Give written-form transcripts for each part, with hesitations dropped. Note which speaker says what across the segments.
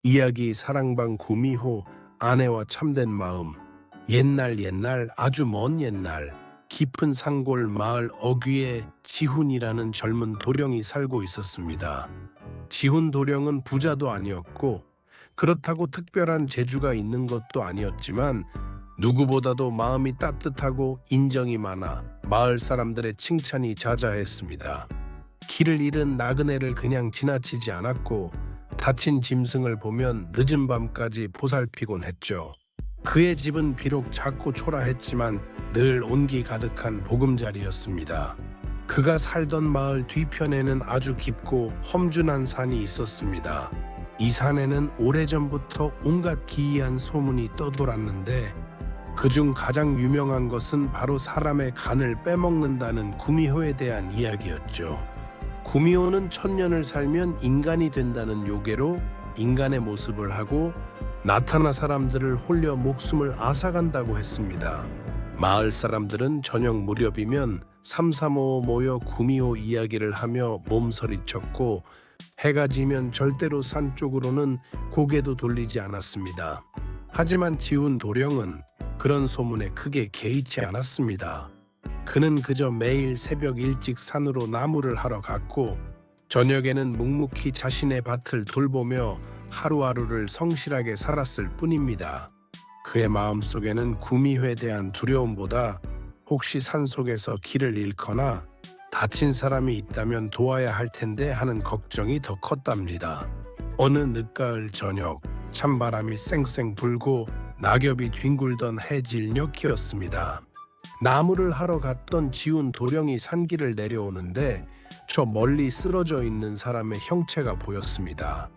Speaker 1: 이야기 사랑방 구미호 아내와 참된 마음. 옛날 아주 먼 옛날 깊은 산골 마을 어귀에 지훈이라는 젊은 도령이 살고 있었습니다. 지훈 도령은 부자도 아니었고 그렇다고 특별한 재주가 있는 것도 아니었지만 누구보다도 마음이 따뜻하고 인정이 많아 마을 사람들의 칭찬이 자자했습니다. 길을 잃은 나그네를 그냥 지나치지 않았고 다친 짐승을 보면 늦은 밤까지 보살피곤 했죠. 그의 집은 비록 작고 초라했지만 늘 온기 가득한 보금자리였습니다. 그가 살던 마을 뒤편에는 아주 깊고 험준한 산이 있었습니다. 이 산에는 오래전부터 온갖 기이한 소문이 떠돌았는데 그중 가장 유명한 것은 바로 사람의 간을 빼먹는다는 구미호에 대한 이야기였죠. 구미호는 1000년을 살면 인간이 된다는 요괴로 인간의 모습을 하고 나타나 사람들을 홀려 목숨을 앗아간다고 했습니다. 마을 사람들은 저녁 무렵이면 삼삼오오 모여 구미호 이야기를 하며 몸서리쳤고 해가 지면 절대로 산 쪽으로는 고개도 돌리지 않았습니다. 하지만 지훈 도령은 그런 소문에 크게 개의치 않았습니다. 그는 그저 매일 새벽 일찍 산으로 나무를 하러 갔고 저녁에는 묵묵히 자신의 밭을 돌보며 하루하루를 성실하게 살았을 뿐입니다. 그의 마음속에는 구미호에 대한 두려움보다 혹시 산속에서 길을 잃거나 다친 사람이 있다면 도와야 할 텐데 하는 걱정이 더 컸답니다. 어느 늦가을 저녁 찬바람이 쌩쌩 불고 낙엽이 뒹굴던 해질녘이었습니다. 나무를 하러 갔던 지훈 도령이 산길을 내려오는데 저 멀리 쓰러져 있는 사람의 형체가 보였습니다.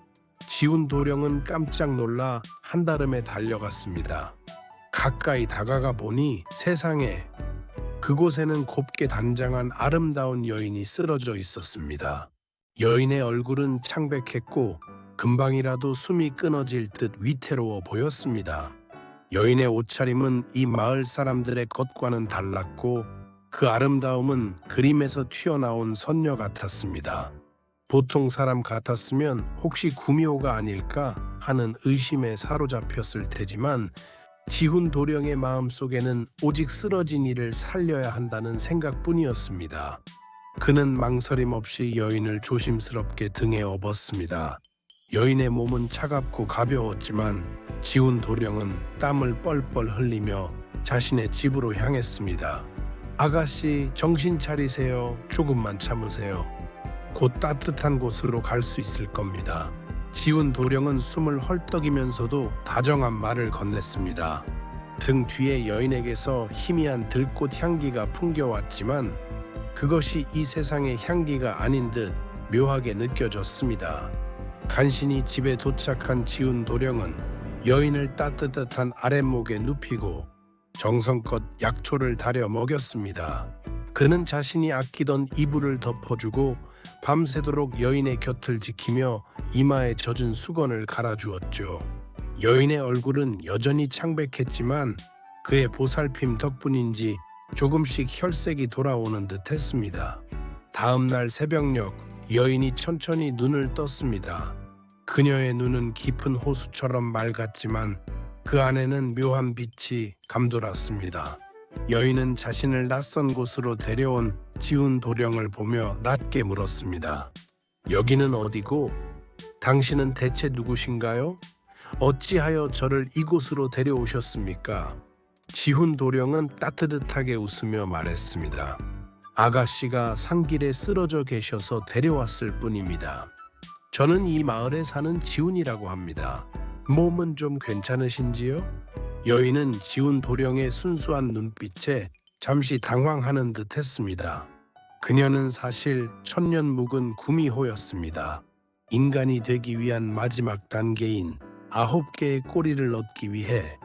Speaker 1: 지훈 도령은 깜짝 놀라 한달음에 달려갔습니다. 가까이 다가가 보니 세상에 그곳에는 곱게 단장한 아름다운 여인이 쓰러져 있었습니다. 여인의 얼굴은 창백했고 금방이라도 숨이 끊어질 듯 위태로워 보였습니다. 여인의 옷차림은 이 마을 사람들의 것과는 달랐고 그 아름다움은 그림에서 튀어나온 선녀 같았습니다. 보통 사람 같았으면 혹시 구미호가 아닐까 하는 의심에 사로잡혔을 테지만 지훈 도령의 마음속에는 오직 쓰러진 이를 살려야 한다는 생각뿐이었습니다. 그는 망설임 없이 여인을 조심스럽게 등에 업었습니다. 여인의 몸은 차갑고 가벼웠지만 지훈 도령은 땀을 뻘뻘 흘리며 자신의 집으로 향했습니다. 아가씨, 정신 차리세요. 조금만 참으세요. 곧 따뜻한 곳으로 갈 수 있을 겁니다. 지훈 도령은 숨을 헐떡이면서도 다정한 말을 건넸습니다. 등 뒤에 여인에게서 희미한 들꽃 향기가 풍겨왔지만 그것이 이 세상의 향기가 아닌 듯 묘하게 느껴졌습니다. 간신히 집에 도착한 지훈 도령은 여인을 따뜻한 아랫목에 눕히고 정성껏 약초를 다려 먹였습니다. 그는 자신이 아끼던 이불을 덮어주고 밤새도록 여인의 곁을 지키며 이마에 젖은 수건을 갈아주었죠. 여인의 얼굴은 여전히 창백했지만 그의 보살핌 덕분인지 조금씩 혈색이 돌아오는 듯 했습니다. 다음 날 새벽녘 여인이 천천히 눈을 떴습니다. 그녀의 눈은 깊은 호수처럼 맑았지만 그 안에는 묘한 빛이 감돌았습니다. 여인은 자신을 낯선 곳으로 데려온 지훈 도령을 보며 낮게 물었습니다. 여기는 어디고 당신은 대체 누구신가요? 어찌하여 저를 이곳으로 데려오셨습니까? 지훈 도령은 따뜻하게 웃으며 말했습니다. 아가씨가 산길에 쓰러져 계셔서 데려왔을 뿐입니다. 저는 이 마을에 사는 지훈이라고 합니다. 몸은 좀 괜찮으신지요? 여인은 지훈 도령의 순수한 눈빛에 잠시 당황하는 듯 했습니다. 그녀는 사실 천년 묵은 구미호였습니다. 인간이 되기 위한 마지막 단계인 9개의 꼬리를 얻기 위해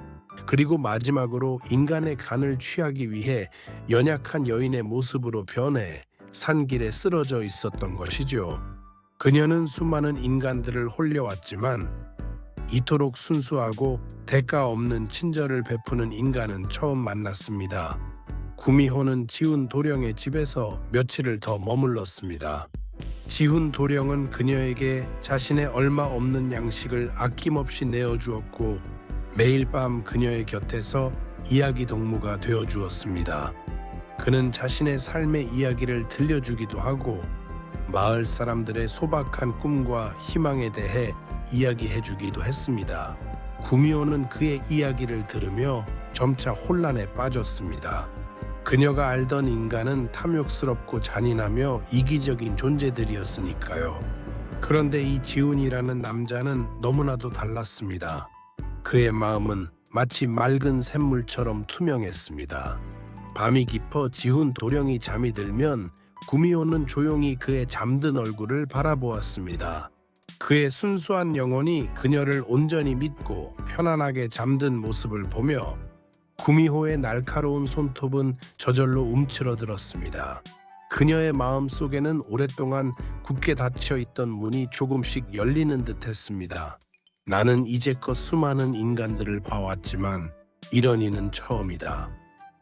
Speaker 1: 그리고 마지막으로 인간의 간을 취하기 위해 연약한 여인의 모습으로 변해 산길에 쓰러져 있었던 것이죠. 그녀는 수많은 인간들을 홀려왔지만 이토록 순수하고 대가 없는 친절을 베푸는 인간은 처음 만났습니다. 구미호는 지훈 도령의 집에서 며칠을 더 머물렀습니다. 지훈 도령은 그녀에게 자신의 얼마 없는 양식을 아낌없이 내어주었고 매일 밤 그녀의 곁에서 이야기 동무가 되어주었습니다. 그는 자신의 삶의 이야기를 들려주기도 하고 마을 사람들의 소박한 꿈과 희망에 대해 이야기해주기도 했습니다. 구미호는 그의 이야기를 들으며 점차 혼란에 빠졌습니다. 그녀가 알던 인간은 탐욕스럽고 잔인하며 이기적인 존재들이었으니까요. 그런데 이 지훈이라는 남자는 너무나도 달랐습니다. 그의 마음은 마치 맑은 샘물처럼 투명했습니다. 밤이 깊어 지훈 도령이 잠이 들면 구미호는 조용히 그의 잠든 얼굴을 바라보았습니다. 그의 순수한 영혼이 그녀를 온전히 믿고 편안하게 잠든 모습을 보며 구미호의 날카로운 손톱은 저절로 움츠러들었습니다. 그녀의 마음 속에는 오랫동안 굳게 닫혀 있던 문이 조금씩 열리는 듯했습니다. 나는 이제껏 수많은 인간들을 봐왔지만 이런 이는 처음이다.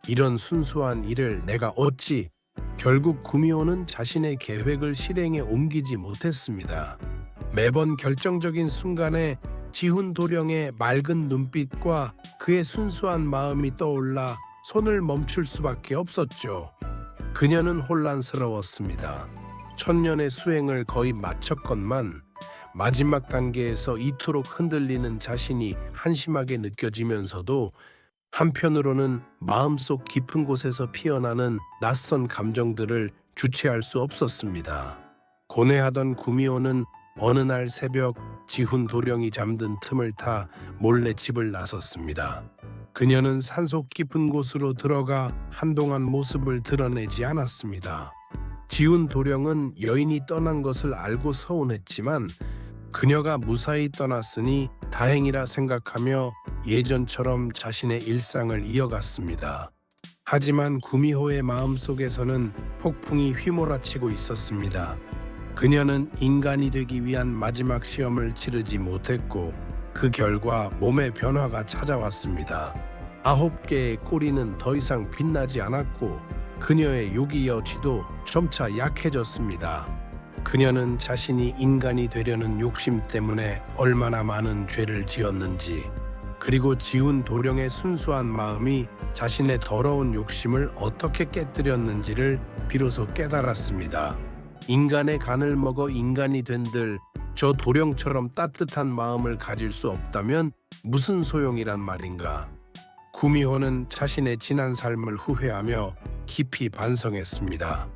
Speaker 1: 이런 순수한 일을 내가 어찌. 결국 구미호는 자신의 계획을 실행에 옮기지 못했습니다. 매번 결정적인 순간에 지훈 도령의 맑은 눈빛과 그의 순수한 마음이 떠올라 손을 멈출 수밖에 없었죠. 그녀는 혼란스러웠습니다. 천년의 수행을 거의 마쳤건만 마지막 단계에서 이토록 흔들리는 자신이 한심하게 느껴지면서도 한편으로는 마음속 깊은 곳에서 피어나는 낯선 감정들을 주체할 수 없었습니다. 고뇌하던 구미호는 어느 날 새벽 지훈 도령이 잠든 틈을 타 몰래 집을 나섰습니다. 그녀는 산속 깊은 곳으로 들어가 한동안 모습을 드러내지 않았습니다. 지훈 도령은 여인이 떠난 것을 알고 서운했지만 그녀가 무사히 떠났으니 다행이라 생각하며 예전처럼 자신의 일상을 이어갔습니다. 하지만 구미호의 마음속에서는 폭풍이 휘몰아치고 있었습니다. 그녀는 인간이 되기 위한 마지막 시험을 치르지 못했고 그 결과 몸의 변화가 찾아왔습니다. 9개의 꼬리는 더 이상 빛나지 않았고 그녀의 요기 여지도 점차 약해졌습니다. 그녀는 자신이 인간이 되려는 욕심 때문에 얼마나 많은 죄를 지었는지, 그리고 지훈 도령의 순수한 마음이 자신의 더러운 욕심을 어떻게 깨뜨렸는지를 비로소 깨달았습니다. 인간의 간을 먹어 인간이 된들 저 도령처럼 따뜻한 마음을 가질 수 없다면 무슨 소용이란 말인가. 구미호는 자신의 지난 삶을 후회하며 깊이 반성했습니다.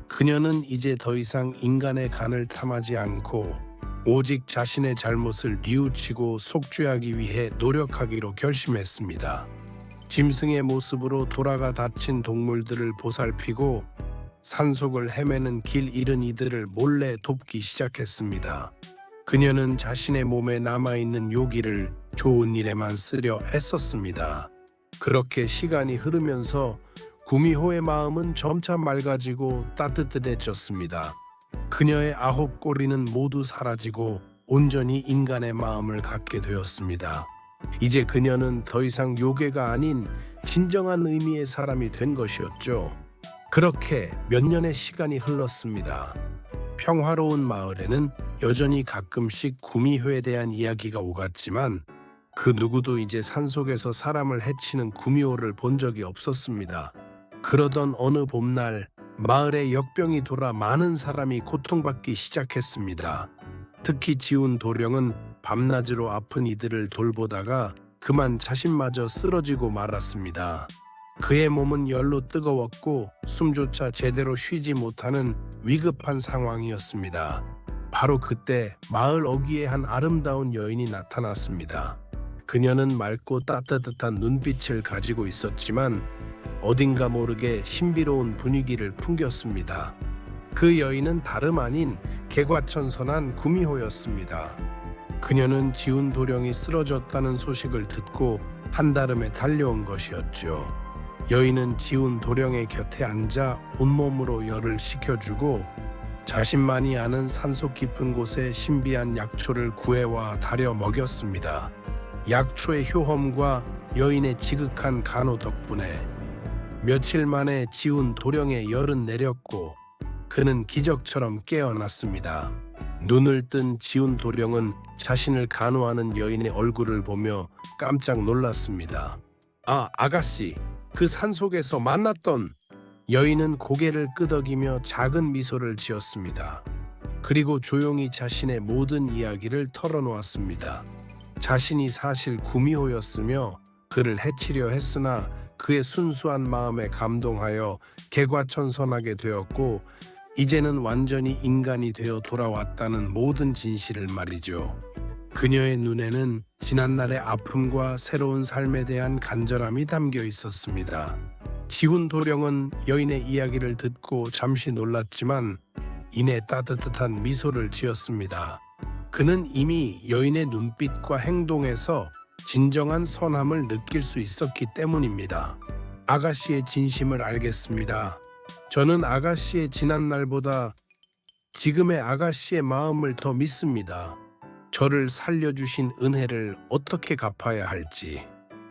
Speaker 1: 그녀는 이제 더 이상 인간의 간을 탐하지 않고 오직 자신의 잘못을 뉘우치고 속죄하기 위해 노력하기로 결심했습니다. 짐승의 모습으로 돌아가 다친 동물들을 보살피고 산속을 헤매는 길 잃은 이들을 몰래 돕기 시작했습니다. 그녀는 자신의 몸에 남아있는 요기를 좋은 일에만 쓰려 애썼습니다. 그렇게 시간이 흐르면서 구미호의 마음은 점차 맑아지고 따뜻해졌습니다. 그녀의 9꼬리는 모두 사라지고 온전히 인간의 마음을 갖게 되었습니다. 이제 그녀는 더 이상 요괴가 아닌 진정한 의미의 사람이 된 것이었죠. 그렇게 몇 년의 시간이 흘렀습니다. 평화로운 마을에는 여전히 가끔씩 구미호에 대한 이야기가 오갔지만 그 누구도 이제 산속에서 사람을 해치는 구미호를 본 적이 없었습니다. 그러던 어느 봄날 마을에 역병이 돌아 많은 사람이 고통받기 시작했습니다. 특히 지훈 도령은 밤낮으로 아픈 이들을 돌보다가 그만 자신마저 쓰러지고 말았습니다. 그의 몸은 열로 뜨거웠고 숨조차 제대로 쉬지 못하는 위급한 상황이었습니다. 바로 그때 마을 어귀에 한 아름다운 여인이 나타났습니다. 그녀는 맑고 따뜻한 눈빛을 가지고 있었지만 어딘가 모르게 신비로운 분위기를 풍겼습니다. 그 여인은 다름 아닌 개과천선한 구미호였습니다. 그녀는 지훈 도령이 쓰러졌다는 소식을 듣고 한달음에 달려온 것이었죠. 여인은 지훈 도령의 곁에 앉아 온몸으로 열을 식혀주고 자신만이 아는 산속 깊은 곳에 신비한 약초를 구해와 다려 먹였습니다. 약초의 효험과 여인의 지극한 간호 덕분에 며칠 만에 지훈 도령의 열은 내렸고 그는 기적처럼 깨어났습니다. 눈을 뜬 지훈 도령은 자신을 간호하는 여인의 얼굴을 보며 깜짝 놀랐습니다. 아, 아가씨, 그 산속에서 만났던. 여인은 고개를 끄덕이며 작은 미소를 지었습니다. 그리고 조용히 자신의 모든 이야기를 털어놓았습니다. 자신이 사실 구미호였으며 그를 해치려 했으나 그의 순수한 마음에 감동하여 개과천선하게 되었고 이제는 완전히 인간이 되어 돌아왔다는 모든 진실을 말이죠. 그녀의 눈에는 지난날의 아픔과 새로운 삶에 대한 간절함이 담겨 있었습니다. 지훈 도령은 여인의 이야기를 듣고 잠시 놀랐지만 이내 따뜻한 미소를 지었습니다. 그는 이미 여인의 눈빛과 행동에서 진정한 선함을 느낄 수 있었기 때문입니다. 아가씨의 진심을 알겠습니다. 저는 아가씨의 지난날보다 지금의 아가씨의 마음을 더 믿습니다. 저를 살려주신 은혜를 어떻게 갚아야 할지.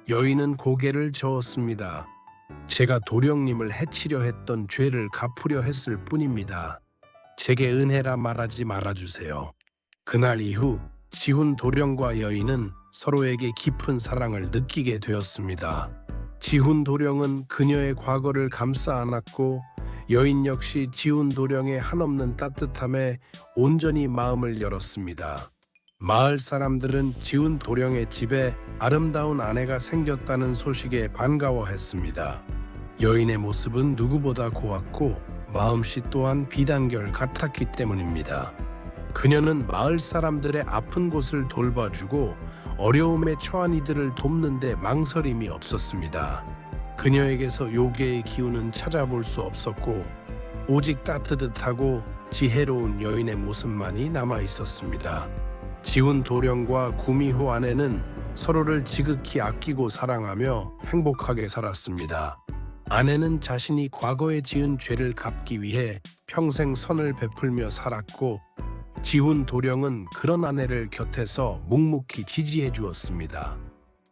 Speaker 1: 여인은 고개를 저었습니다. 제가 도령님을 해치려 했던 죄를 갚으려 했을 뿐입니다. 제게 은혜라 말하지 말아주세요. 그날 이후 지훈 도령과 여인은 서로에게 깊은 사랑을 느끼게 되었습니다. 지훈 도령은 그녀의 과거를 감싸 안았고 여인 역시 지훈 도령의 한없는 따뜻함에 온전히 마음을 열었습니다. 마을 사람들은 지훈 도령의 집에 아름다운 아내가 생겼다는 소식에 반가워했습니다. 여인의 모습은 누구보다 고왔고 마음씨 또한 비단결 같았기 때문입니다. 그녀는 마을 사람들의 아픈 곳을 돌봐주고 어려움에 처한 이들을 돕는 데 망설임이 없었습니다. 그녀에게서 요괴의 기운은 찾아볼 수 없었고 오직 따뜻하고 지혜로운 여인의 모습만이 남아 있었습니다. 지훈 도령과 구미호 아내는 서로를 지극히 아끼고 사랑하며 행복하게 살았습니다. 아내는 자신이 과거에 지은 죄를 갚기 위해 평생 선을 베풀며 살았고 지훈 도령은 그런 아내를 곁에서 묵묵히 지지해 주었습니다.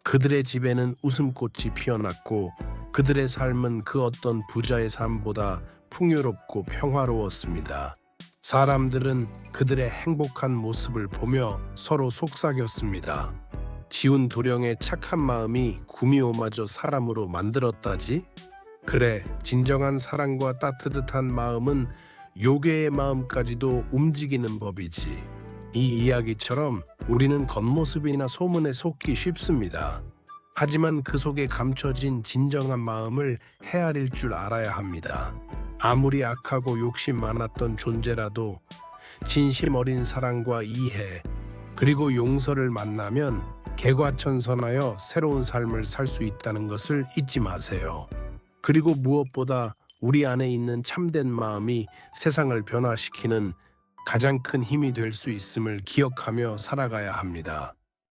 Speaker 1: 그들의 집에는 웃음꽃이 피어났고 그들의 삶은 그 어떤 부자의 삶보다 풍요롭고 평화로웠습니다. 사람들은 그들의 행복한 모습을 보며 서로 속삭였습니다. 지훈 도령의 착한 마음이 구미호마저 사람으로 만들었다지? 그래, 진정한 사랑과 따뜻한 마음은 요괴의 마음까지도 움직이는 법이지. 이 이야기처럼 우리는 겉모습이나 소문에 속기 쉽습니다. 하지만 그 속에 감춰진 진정한 마음을 헤아릴 줄 알아야 합니다. 아무리 악하고 욕심 많았던 존재라도 진심 어린 사랑과 이해 그리고 용서를 만나면 개과천선하여 새로운 삶을 살 수 있다는 것을 잊지 마세요. 그리고 무엇보다 우리 안에 있는 참된 마음이 세상을 변화시키는 가장 큰 힘이 될 수 있음을 기억하며 살아가야 합니다.